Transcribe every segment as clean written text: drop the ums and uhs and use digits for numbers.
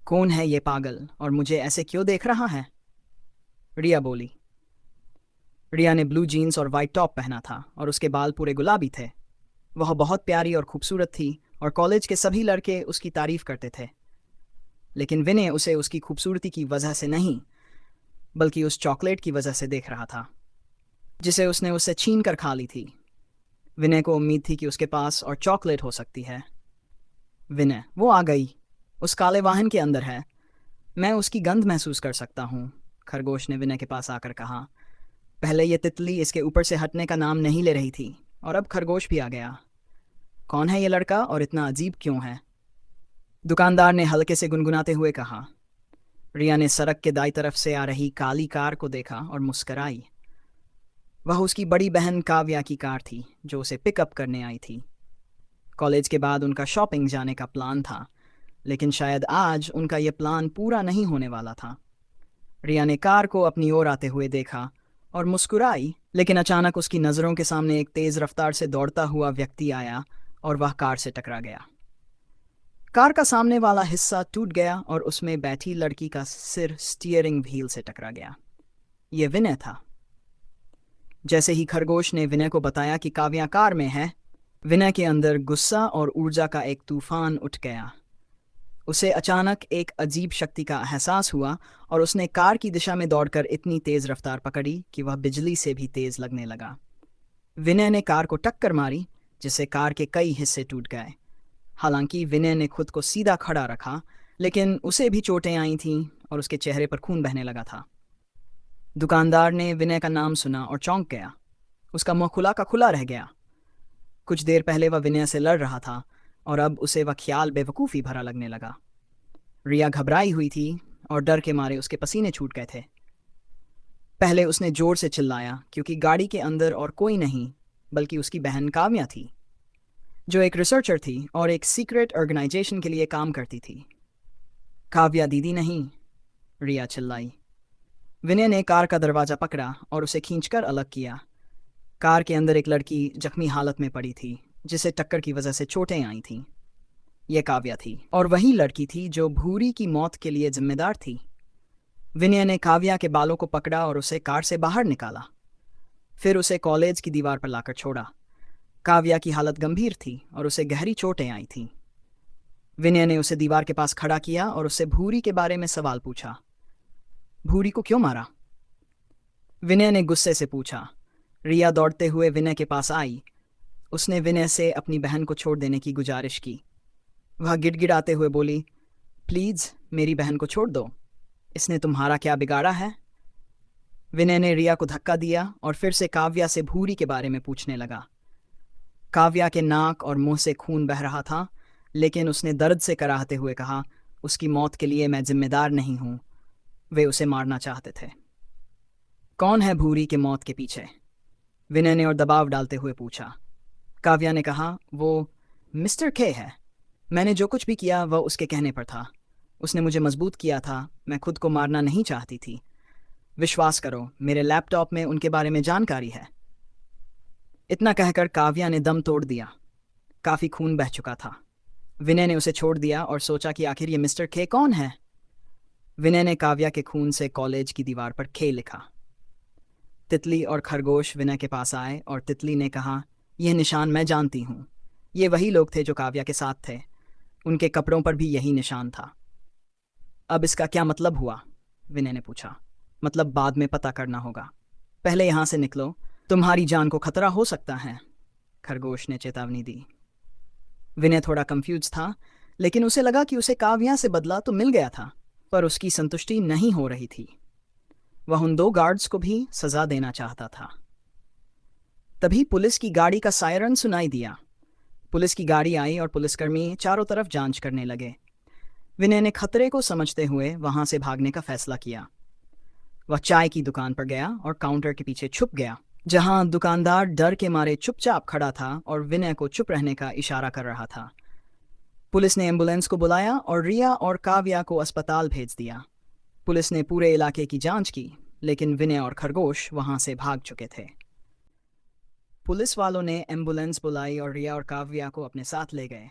कौन है ये पागल और मुझे ऐसे क्यों देख रहा है? रिया बोली। रिया ने ब्लू जीन्स और वाइट टॉप पहना था और उसके बाल पूरे गुलाबी थे। वह बहुत प्यारी और खूबसूरत थी और कॉलेज के सभी लड़के उसकी तारीफ करते थे। लेकिन विनय उसे उसकी खूबसूरती की वजह से नहीं, बल्कि उस चॉकलेट की वजह से देख रहा था जिसे उसने उससे छीन कर खा ली थी। विनय को उम्मीद थी कि उसके पास और चॉकलेट हो सकती है। विनय, वो आ गई। उस काले वाहन के अंदर है। मैं उसकी गंध महसूस कर सकता हूँ। खरगोश ने विनय के पास आकर कहा। पहले ये तितली इसके ऊपर से हटने का नाम नहीं ले रही थी और अब खरगोश भी आ गया। कौन है ये लड़का और इतना अजीब क्यों है? दुकानदार ने हल्के से गुनगुनाते हुए कहा। रिया ने सड़क के दाईं तरफ से आ रही काली कार को देखा और मुस्कराई। वह उसकी बड़ी बहन काव्या की कार थी जो उसे पिकअप करने आई थी। कॉलेज के बाद उनका शॉपिंग जाने का प्लान था, लेकिन शायद आज उनका यह प्लान पूरा नहीं होने वाला था। रिया ने कार को अपनी ओर आते हुए देखा और मुस्कुराई, लेकिन अचानक उसकी नज़रों के सामने एक तेज़ रफ्तार से दौड़ता हुआ व्यक्ति आया और वह कार से टकरा गया। कार का सामने वाला हिस्सा टूट गया और उसमें बैठी लड़की का सिर स्टीयरिंग व्हील से टकरा गया। यह विनय था। जैसे ही खरगोश ने विनय को बताया कि काव्या कार में है, विनय के अंदर गुस्सा और ऊर्जा का एक तूफान उठ गया। उसे अचानक एक अजीब शक्ति का एहसास हुआ और उसने कार की दिशा में दौड़कर इतनी तेज रफ्तार पकड़ी कि वह बिजली से भी तेज लगने लगा। विनय ने कार को टक्कर मारी, जिससे कार के कई हिस्से टूट गए। हालांकि विनय ने खुद को सीधा खड़ा रखा, लेकिन उसे भी चोटें आई थीं और उसके चेहरे पर खून बहने लगा था। दुकानदार ने विनय का नाम सुना और चौंक गया। उसका मुंह खुला का खुला रह गया। कुछ देर पहले वह विनय से लड़ रहा था और अब उसे वह ख्याल बेवकूफ़ी भरा लगने लगा। रिया घबराई हुई थी और डर के मारे उसके पसीने छूट गए थे। पहले उसने जोर से चिल्लाया क्योंकि गाड़ी के अंदर और कोई नहीं बल्कि उसकी बहन काव्या थी, जो एक रिसर्चर थी और एक सीक्रेट ऑर्गेनाइजेशन के लिए काम करती थी। काव्या दीदी नहीं, रिया चिल्लाई। विनय ने कार का दरवाज़ा पकड़ा और उसे खींचकर अलग किया। कार के अंदर एक लड़की जख्मी हालत में पड़ी थी, जिसे टक्कर की वजह से चोटें आई थीं। यह काव्या थी और वही लड़की थी जो भूरी की मौत के लिए जिम्मेदार थी। विनय ने काव्या के बालों को पकड़ा और उसे कार से बाहर निकाला, फिर उसे कॉलेज की दीवार पर लाकर छोड़ा। काव्या की हालत गंभीर थी और उसे गहरी चोटें आई थीं। विनय ने उसे दीवार के पास खड़ा किया और उससे भूरी के बारे में सवाल पूछा। भूरी को क्यों मारा? विनय ने गुस्से से पूछा। रिया दौड़ते हुए विनय के पास आई। उसने विनय से अपनी बहन को छोड़ देने की गुजारिश की। वह गिड़गिड़ाते हुए बोली, प्लीज़ मेरी बहन को छोड़ दो, इसने तुम्हारा क्या बिगाड़ा है? विनय ने रिया को धक्का दिया और फिर से काव्या से भूरी के बारे में पूछने लगा। काव्या के नाक और मुंह से खून बह रहा था, लेकिन उसने दर्द से कराहते हुए कहा, उसकी मौत के लिए मैं जिम्मेदार नहीं हूँ, वे उसे मारना चाहते थे। कौन है भूरी के मौत के पीछे? विनय ने और दबाव डालते हुए पूछा। काव्या ने कहा, वो मिस्टर के है। मैंने जो कुछ भी किया वह उसके कहने पर था। उसने मुझे मजबूत किया था, मैं खुद को मारना नहीं चाहती थी। विश्वास करो, मेरे लैपटॉप में उनके बारे में जानकारी है। इतना कहकर काव्या ने दम तोड़ दिया। काफी खून बह चुका था। विनय ने उसे छोड़ दिया और सोचा कि आखिर ये मिस्टर के कौन है। विनय ने काव्या के खून से कॉलेज की दीवार पर के लिखा। तितली और खरगोश विनय के पास आए और तितली ने कहा, यह निशान मैं जानती हूँ। ये वही लोग थे जो काव्या के साथ थे। उनके कपड़ों पर भी यही निशान था। अब इसका क्या मतलब हुआ? विनय ने पूछा। मतलब बाद में पता करना होगा, पहले यहां से निकलो, तुम्हारी जान को खतरा हो सकता है, खरगोश ने चेतावनी दी। विनय थोड़ा कंफ्यूज था, लेकिन उसे लगा कि उसे काव्या से बदला तो मिल गया था, पर उसकी संतुष्टि नहीं हो रही थी। वह उन दो गार्ड्स को भी सजा देना चाहता था। तभी पुलिस की गाड़ी का सायरन सुनाई दिया। पुलिस की गाड़ी आई और पुलिसकर्मी चारों तरफ जांच करने लगे। विनय ने खतरे को समझते हुए वहां से भागने का फैसला किया। वह चाय की दुकान पर गया और काउंटर के पीछे छुप गया, जहां दुकानदार डर के मारे चुपचाप खड़ा था और विनय को चुप रहने का इशारा कर रहा था। पुलिस ने एम्बुलेंस को बुलाया और रिया और काव्या को अस्पताल भेज दिया। पुलिस ने पूरे इलाके की जांच की, लेकिन विनय और खरगोश वहां से भाग चुके थे। पुलिस वालों ने एम्बुलेंस बुलाई और रिया और काव्या को अपने साथ ले गए।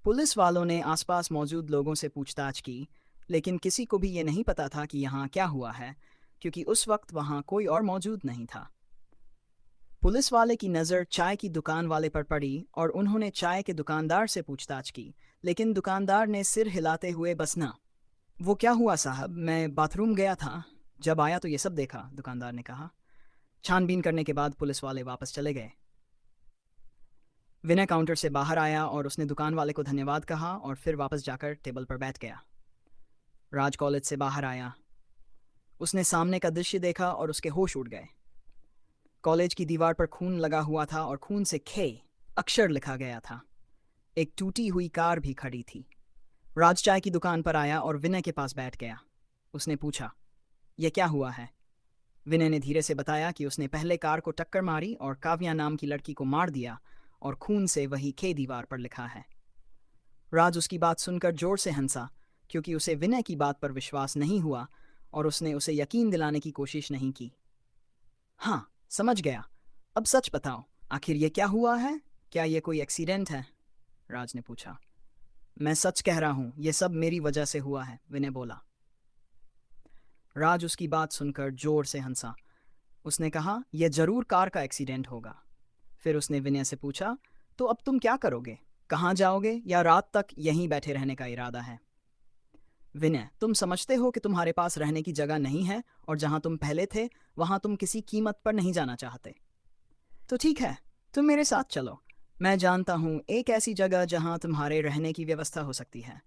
पुलिस वालों ने आसपास मौजूद लोगों से पूछताछ की, लेकिन किसी को भी ये नहीं पता था कि यहाँ क्या हुआ है, क्योंकि उस वक्त वहाँ कोई और मौजूद नहीं था। पुलिस वाले की नज़र चाय की दुकान वाले पर पड़ी और उन्होंने चाय के दुकानदार से पूछताछ की, लेकिन दुकानदार ने सिर हिलाते हुए बस ना। वो क्या हुआ साहब, मैं बाथरूम गया था, जब आया तो ये सब देखा, दुकानदार ने कहा। छानबीन करने के बाद पुलिस वाले वापस चले गए। विनय काउंटर से बाहर आया और उसने दुकान वाले को धन्यवाद कहा और फिर वापस जाकर टेबल पर बैठ गया। राज कॉलेज से बाहर आया। उसने सामने का दृश्य देखा और उसके होश उड़ गए। कॉलेज की दीवार पर खून लगा हुआ था और खून से खे अक्षर लिखा गया था। एक टूटी हुई कार भी खड़ी थी। राज चाय की दुकान पर आया और विनय के पास बैठ गया। उसने पूछा, यह क्या हुआ है? विनय ने धीरे से बताया कि उसने पहले कार को टक्कर मारी और काव्या नाम की लड़की को मार दिया, और खून से वही खे दीवार पर लिखा है। राज उसकी बात सुनकर जोर से हंसा, क्योंकि उसे विनय की बात पर विश्वास नहीं हुआ और उसने उसे यकीन दिलाने की कोशिश नहीं की। हाँ, समझ गया। अब सच बताओ, आखिर ये क्या हुआ है? क्या ये कोई एक्सीडेंट है? राज ने पूछा। मैं सच कह रहा हूं, यह सब मेरी वजह से हुआ है, विनय बोला। राज उसकी बात सुनकर जोर से हंसा। उसने कहा, यह जरूर कार का एक्सीडेंट होगा। फिर उसने विनय से पूछा, तो अब तुम क्या करोगे? कहाँ जाओगे, या रात तक यहीं बैठे रहने का इरादा है? विनय, तुम समझते हो कि तुम्हारे पास रहने की जगह नहीं है, और जहां तुम पहले थे वहां तुम किसी कीमत पर नहीं जाना चाहते। तो ठीक है, तुम मेरे साथ चलो। मैं जानता हूं एक ऐसी जगह जहां तुम्हारे रहने की व्यवस्था हो सकती है।